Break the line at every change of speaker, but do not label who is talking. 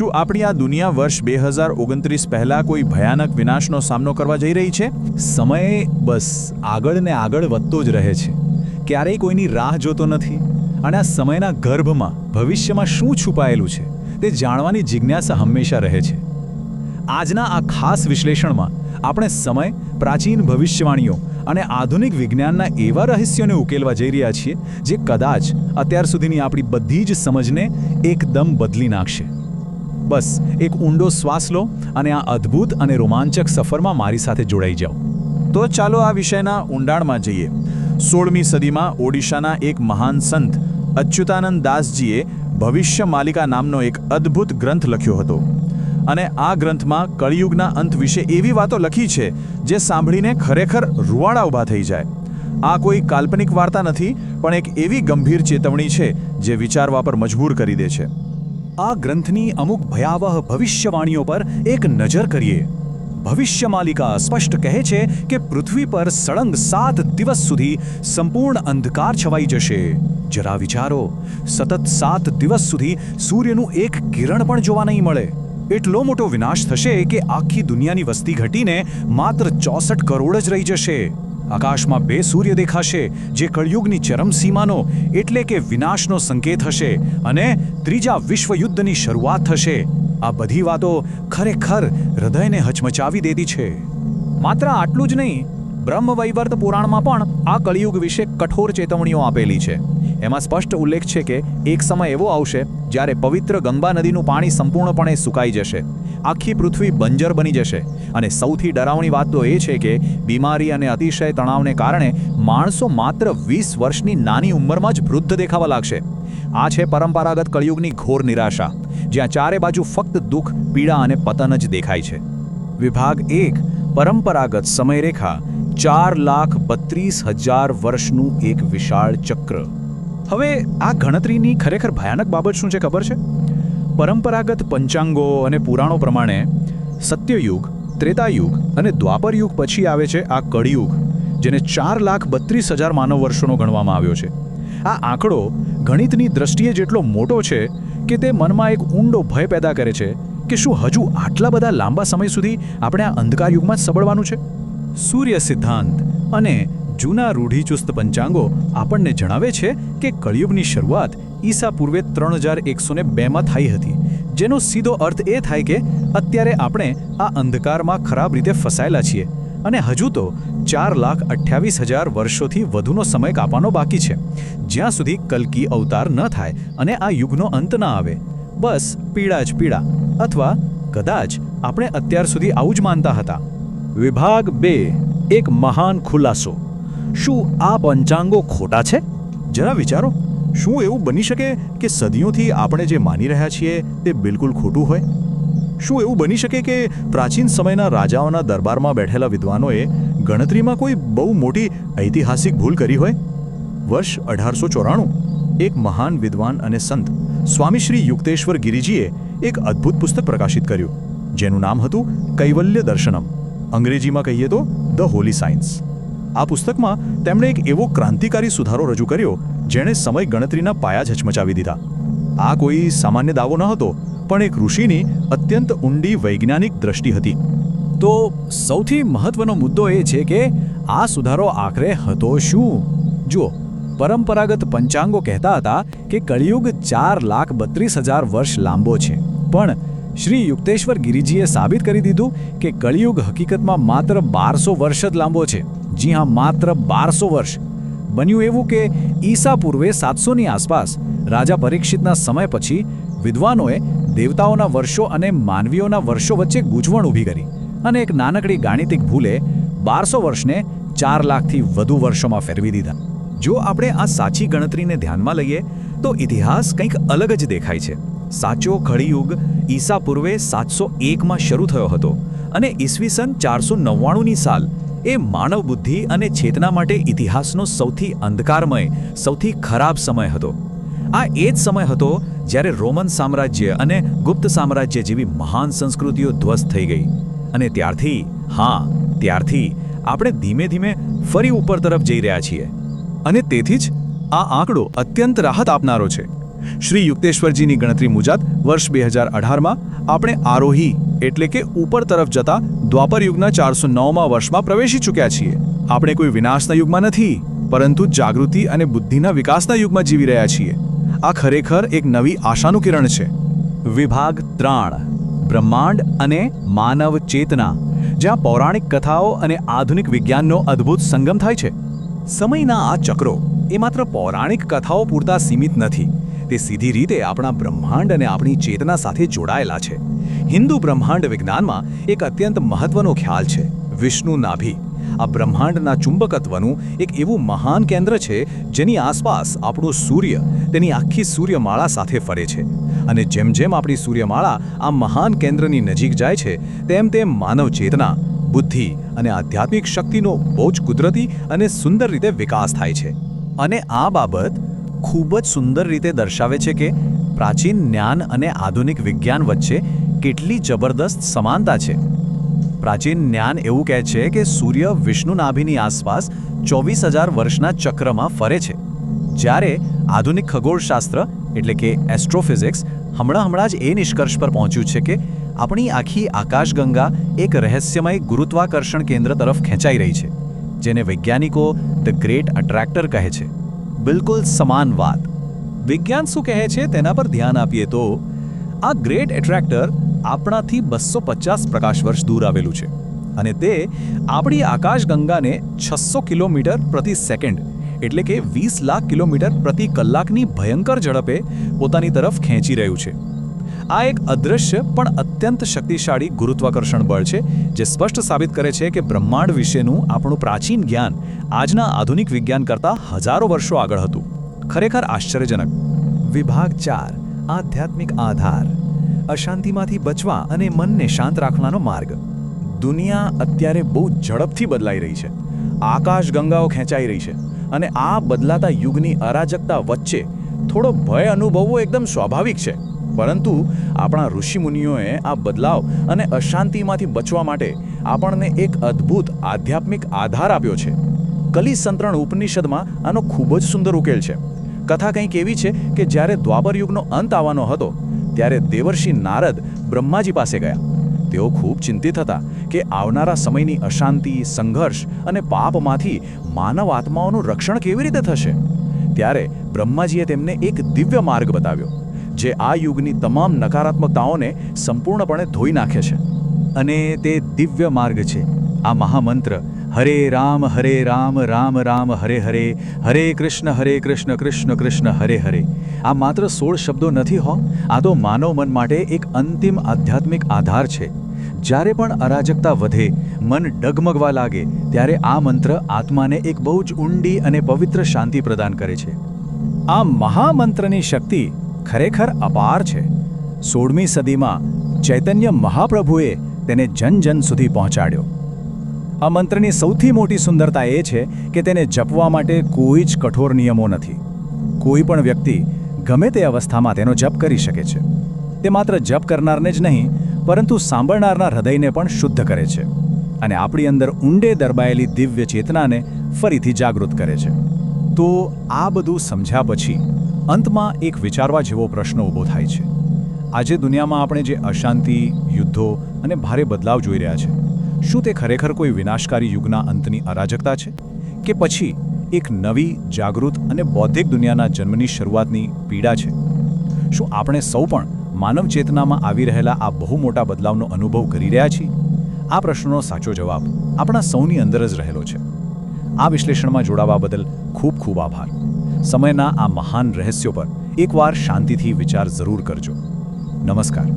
શું આપણી આ દુનિયા વર્ષ 2029 પહેલાં કોઈ ભયાનક વિનાશનો સામનો કરવા જઈ રહી છે?
સમય બસ આગળ ને આગળ વધતો જ રહે છે. ક્યારેય કોઈની રાહ જોતો નથી. અને આ સમયના ગર્ભમાં ભવિષ્યમાં શું છુપાયેલું છે તે જાણવાની જિજ્ઞાસા હંમેશા રહે છે. આજના આ ખાસ વિશ્લેષણમાં આપણે સમય, પ્રાચીન ભવિષ્યવાણીઓ અને આધુનિક વિજ્ઞાનના એવા રહસ્યોને ઉકેલવા જઈ રહ્યા છીએ જે કદાચ અત્યાર સુધીની આપણી બધી જ સમજને એકદમ બદલી નાખશે. બસ એક ઊંડો શ્વાસ લો અને આ અદ્ભુત અને રોમાંચક સફરમાં મારી સાથે જોડાઈ જાઓ.
તો ચાલો આ વિષયના ઊંડાણમાં જઈએ. 16મી સદીમાં ઓડિશાના એક મહાન સંત અચ્યુતાનંદ દાસજીએ ભવિષ્ય માલિકા નામનો એક અદ્ભુત ગ્રંથ લખ્યો હતો. અને આ ગ્રંથમાં કળિયુગના અંત વિશે એવી વાતો લખી છે જે સાંભળીને ખરેખર રૂવાડા ઊભા થઈ જાય. આ કોઈ કાલ્પનિક વાર્તા નથી, પણ એક એવી ગંભીર ચેતવણી છે જે વિચારવા પર મજબૂર કરી દે છે.
આ ગ્રંથની અમુક ભયાવહ ભવિષ્યવાણીઓ પર એક નજર કરીએ. ભવિષ્યમાલિકા સ્પષ્ટ કહે છે કે પૃથ્વી પર સળંગ 7 દિવસ સુધી સંપૂર્ણ અંધકાર છવાઈ જશે. જરા વિચારો, સતત 7 દિવસ સુધી સૂર્યનું એક કિરણ પણ જોવા નહીં મળે. એટલો મોટો વિનાશ થશે કે આખી દુનિયાની વસ્તી ઘટીને માત્ર 64 કરોડ જ રહી જશે. આકાશમાં 2 સૂર્ય દેખાશે, જે કળિયુગની ચરમસીમાનો એટલે કે વિનાશનો સંકેત હશે, અને ત્રીજા વિશ્વયુદ્ધની શરૂઆત થશે. આ બધી વાતો ખરેખર હૃદયને હચમચાવી દેતી છે. માત્ર આટલું જ નહીં, બ્રહ્મવૈવર્ત પુરાણમાં પણ આ કળિયુગ વિશે કઠોર ચેતવણીઓ આપેલી છે. એમાં સ્પષ્ટ ઉલ્લેખ છે કે એક સમય એવો આવશે જ્યારે પવિત્ર ગંગા નદીનું પાણી સંપૂર્ણપણે સુકાઈ જશે, આખી પૃથ્વી બંજર બની જશે, અને સૌથી ડરાવણી વાત તો એ છે કે બીમારી અને અતિશય તણાવને કારણે માણસો માત્ર 20 વર્ષની નાની ઉંમરમાં જ વૃદ્ધ દેખાવા લાગશે. આ છે પરંપરાગત કળિયુગની ઘોર નિરાશા, જ્યાં ચારે બાજુ ફક્ત દુઃખ, પીડા અને પતન જ દેખાય છે. વિભાગ 1, પરંપરાગત સમયરેખા 4,32,000 વર્ષનું એક વિશાળ ચક્ર. હવે આ ગણતરીની ખરેખર ભયાનક બાબત શું છે ખબર છે? પરંપરાગત પંચાંગો અને પુરાણો પ્રમાણે સત્યયુગ, ત્રેતાયુગ અને દ્વાપરયુગ પછી આવે છે આ કળિયુગ, જેને 4,32,000 માનવ વર્ષોનો ગણવામાં આવ્યો છે. આ આંકડો ગણિતની દ્રષ્ટિએ જેટલો મોટો છે કે તે મનમાં એક ઊંડો ભય પેદા કરે છે કે શું હજુ આટલા બધા લાંબા સમય સુધી આપણે આ અંધકાર યુગમાં જ સબળવાનું છે? સૂર્ય સિદ્ધાંત અને જૂના રૂઢિચુસ્ત પંચાંગો આપણને જણાવે છે કે કળિયુગની શરૂઆત ઈસા પૂર્વે 3102માં થઈ હતી, જેનો સીધો અર્થ એ થાય કે અત્યારે આપણે આ અંધકારમાં ખરાબ રીતે ફસાયેલા છીએ અને હજુ તો 4,28,000 વર્ષોથી વધુનો સમય કાપવાનો બાકી છે, જ્યાં સુધી કલ્કી અવતાર ન થાય અને આ યુગનો અંત ન આવે. બસ પીડા જ પીડા, અથવા કદાચ આપણે અત્યાર સુધી આવું જ માનતા હતા. વિભાગ 2, એક મહાન ખુલાસો. શું આ પંચાંગો ખોટા છે? જરા વિચારો, શું એવું બની શકે કે સદીઓથી આપણે જે માની રહ્યા છીએ તે બિલકુલ ખોટું હોય? શું એવું બની શકે કે પ્રાચીન સમયના રાજાઓના દરબારમાં બેઠેલા વિદ્વાનોએ ગણતરીમાં કોઈ બહુ મોટી ઐતિહાસિક ભૂલ કરી હોય? વર્ષ 1894 એક મહાન વિદ્વાન અને સંત સ્વામી શ્રી યુક્તેશ્વર ગિરિજીએ એક અદ્ભુત પુસ્તક પ્રકાશિત કર્યું, જેનું નામ હતું કૈવલ્ય દર્શનમ. અંગ્રેજીમાં કહીએ તો ધ હોલી સાયન્સ. આ પુસ્તકમાં તેમણે એક એવો ક્રાંતિકારી સુધારો રજૂ કર્યો જેણે સમય ગણતરીના પાયા જ હચમચાવી દીધા. આ કોઈ સામાન્ય દાવો ન હતો, પણ એક ઋષિની અત્યંત ઊંડી વૈજ્ઞાનિક દ્રષ્ટિ હતી. તો સૌથી મહત્વનો મુદ્દો એ છે કે આ સુધારો આખરે હતો શું? જુઓ, પરંપરાગત પંચાંગો કહેતા હતા કે કળિયુગ 4,32,000 વર્ષ લાંબો છે, પણ શ્રી યુક્તેશ્વર ગિરિજીએ સાબિત કરી દીધું કે કળિયુગ હકીકતમાં માત્ર 1200 વર્ષ જ લાંબો છે. જી હા, માત્ર 1200 વર્ષ. બન્યું એવું કે ઈસા પૂર્વે 700ની આસપાસ રાજા પરીક્ષિતના સમય પછી વિદ્વાનોએ દેવતાઓના વર્ષો અને માનવીઓના વર્ષો વચ્ચે ગૂંચવણ ઊભી કરી, અને એક નાનકડી ગાણિતિક ભૂલે 1200 વર્ષને 4 લાખથી વધુ વર્ષોમાં ફેરવી દીધા. જો આપણે આ સાચી ગણતરીને ધ્યાનમાં લઈએ તો ઇતિહાસ કંઈક અલગ જ દેખાય છે. સાચો કળિયુગ ઈસા પૂર્વે 701માં શરૂ થયો હતો, અને ઈસવીસન 499ની સાલ એ માનવ બુદ્ધિ અને ચેતના માટે ઇતિહાસનો સૌથી અંધકારમય, સૌથી ખરાબ સમય હતો. આ એ જ સમય હતો જ્યારે રોમન સામ્રાજ્ય અને ગુપ્ત સામ્રાજ્ય જેવી મહાન સંસ્કૃતિઓ ધ્વસ્ત થઈ ગઈ, અને ત્યારથી આપણે ધીમે ધીમે ફરી ઉપર તરફ જઈ રહ્યા છીએ. અને તેથી જ આ આંકડો અત્યંત રાહત આપનારો છે. શ્રી યુક્તેશ્વરજીની ગણતરી મુજબ વર્ષ 2018માં આપણે આરોહી એટલે કે ઉપર તરફ જતા દ્વાપર યુગના 409મા વર્ષમાં પ્રવેશી ચૂક્યા છીએ. આપણે કોઈ વિનાશના યુગમાં નથી, પરંતુ જાગૃતિ અને બુદ્ધિના વિકાસના યુગમાં જીવી રહ્યા છીએ. આ ખરેખર એક નવી આશાનું કિરણ છે. વિભાગ 3 બ્રહ્માંડ અને માનવ ચેતના, જ્યાં પૌરાણિક કથાઓ અને આધુનિક વિજ્ઞાનનો અદ્ભુત સંગમ થાય છે. સમયના આ ચક્રો એ માત્ર પૌરાણિક કથાઓ પૂરતા સીમિત નથી. તે સીધી રીતે આપણા બ્રહ્માંડ અને આપણી ચેતના સાથે જોડાયેલા છે. હિન્દુ બ્રહ્માંડ વિજ્ઞાનમાં એક અત્યંત મહત્વનો ખ્યાલ છે વિષ્ણુ નાભી. આ બ્રહ્માંડના ચુંબકત્વનું એક એવું મહાન કેન્દ્ર છે જેની આસપાસ આપણું સૂર્ય તેની આખી સૂર્યમાળા સાથે ફરે છે. અને જેમ જેમ આપણી સૂર્યમાળા આ મહાન કેન્દ્રની નજીક જાય છે, તેમ તેમ માનવ ચેતના, બુદ્ધિ અને આધ્યાત્મિક શક્તિનો બહુ જ કુદરતી અને સુંદર રીતે વિકાસ થાય છે. અને આ બાબત ખૂબ જ સુંદર રીતે દર્શાવે છે કે પ્રાચીન જ્ઞાન અને આધુનિક વિજ્ઞાન વચ્ચે કેટલી જબરદસ્ત સમાનતા છે. પ્રાચીન જ્ઞાન એવું કહે છે કે સૂર્ય વિષ્ણુ નાભીની આસપાસ 24,000 વર્ષના ચક્રમાં ફરે છે, જ્યારે આધુનિક ખગોળશાસ્ત્ર એટલે કે એસ્ટ્રોફિઝિક્સ હમણાં જ એ નિષ્કર્ષ પર પહોંચ્યું છે કે આપણી આખી આકાશગંગા એક રહસ્યમય ગુરુત્વાકર્ષણ કેન્દ્ર તરફ ખેંચાઈ રહી છે, જેને વૈજ્ઞાનિકો ધ ગ્રેટ અટ્રેક્ટર કહે છે. બિલકુલ સમાન વાત. વિજ્ઞાન શું કહે છે તેના પર ધ્યાન આપીએ તો આ ગ્રેટ એટ્રેક્ટર આપણાથી 250 પ્રકાશ વર્ષ દૂર આવેલું છે અને તે આપણી આકાશગંગાને 600 કિલોમીટર પ્રતિ સેકન્ડ એટલે કે 20 લાખ કિલોમીટર પ્રતિ કલાકની ભયંકર ઝડપે પોતાની તરફ ખેંચી રહ્યું છે. આ એક અદૃશ્ય પણ અત્યંત શક્તિશાળી ગુરુત્વાકર્ષણ બળ છે, જે સ્પષ્ટ સાબિત કરે છે કે બ્રહ્માંડ વિશેનું આપણું પ્રાચીન જ્ઞાન આજના આધુનિક વિજ્ઞાન કરતાં હજારો વર્ષો આગળ હતું. ખરેખર આશ્ચર્યજનક. વિભાગ 4 આધ્યાત્મિક આધાર, અશાંતિમાંથી બચવા અને મનને શાંત રાખવાનો માર્ગ. દુનિયા અત્યારે બહુ ઝડપથી બદલાઈ રહી છે. આકાશગંગાઓ ખેંચાઈ રહી છે અને આ બદલાતા યુગની અરાજકતા વચ્ચે થોડો ભય અનુભવવો એકદમ સ્વાભાવિક છે. પરંતુ આપણા ઋષિમુનિઓએ આ બદલાવ અને અશાંતિમાંથી બચવા માટે આપણને એક અદ્ભુત આધ્યાત્મિક આધાર આપ્યો છે. કલિસંતરણ ઉપનિષદમાં આનો ખૂબ જ સુંદર ઉકેલ છે. કથા કંઈક એવી છે કે જ્યારે દ્વાપર યુગનો અંત આવવાનો હતો, ત્યારે દેવર્ષિ નારદ બ્રહ્માજી પાસે ગયા. તેઓ ખૂબ ચિંતિત હતા કે આવનારા સમયની અશાંતિ, સંઘર્ષ અને પાપમાંથી માનવ આત્માઓનું રક્ષણ કેવી રીતે થશે. ત્યારે બ્રહ્માજીએ તેમને એક દિવ્ય માર્ગ બતાવ્યો, જે આ યુગની તમામ નકારાત્મકતાઓને સંપૂર્ણપણે ધોઈ નાખે છે. અને તે દિવ્ય માર્ગ છે આ મહામંત્ર હરે રામ રામ રામ હરે હરે, હરે કૃષ્ણ કૃષ્ણ કૃષ્ણ હરે હરે. આ માત્ર 16 શબ્દો નથી હો, આ તો માનવ મન માટે એક અંતિમ આધ્યાત્મિક આધાર છે. જ્યારે પણ અરાજકતા વધે, મન ડગમગવા લાગે, ત્યારે આ મંત્ર આત્માને એક બહુ જ ઊંડી અને પવિત્ર શાંતિ પ્રદાન કરે છે. આ મહામંત્રની શક્તિ ખરેખર અપાર છે. 16મી સદીમાં ચૈતન્ય મહાપ્રભુએ તેને જન જન સુધી પહોંચાડ્યો. આ મંત્રની સૌથી મોટી સુંદરતા એ છે કે તેને જપવા માટે કોઈ જ કઠોર નિયમો નથી. કોઈ પણ વ્યક્તિ ગમે તે અવસ્થામાં તેનો જપ કરી શકે છે. તે માત્ર જપ કરનારને જ નહીં, પરંતુ સાંભળનારના હૃદયને પણ શુદ્ધ કરે છે અને આપણી અંદર ઊંડે દરબાયેલી દિવ્ય ચેતનાને ફરીથી જાગૃત કરે છે. તો આ બધું સમજ્યા પછી અંતમાં એક વિચારવા જેવો પ્રશ્ન ઊભો થાય છે. આજે દુનિયામાં આપણે જે અશાંતિ, યુદ્ધો અને ભારે બદલાવ જોઈ રહ્યા છે, શું તે ખરેખર કોઈ વિનાશકારી યુગના અંતની અરાજકતા છે, કે પછી એક નવી, જાગૃત અને બૌદ્ધિક દુનિયાના જન્મની શરૂઆતની પીડા છે? શું આપણે સૌ પણ માનવ ચેતનામાં આવી રહેલા આ બહુ મોટા બદલાવનો અનુભવ કરી રહ્યા છીએ? આ પ્રશ્નનો સાચો જવાબ આપણા સૌની અંદર જ રહેલો છે. આ વિશ્લેષણમાં જોડાવા બદલ ખૂબ ખૂબ આભાર. સમયના આ મહાન રહસ્યો પર એકવાર શાંતિથી વિચાર જરૂર કરજો. નમસ્કાર.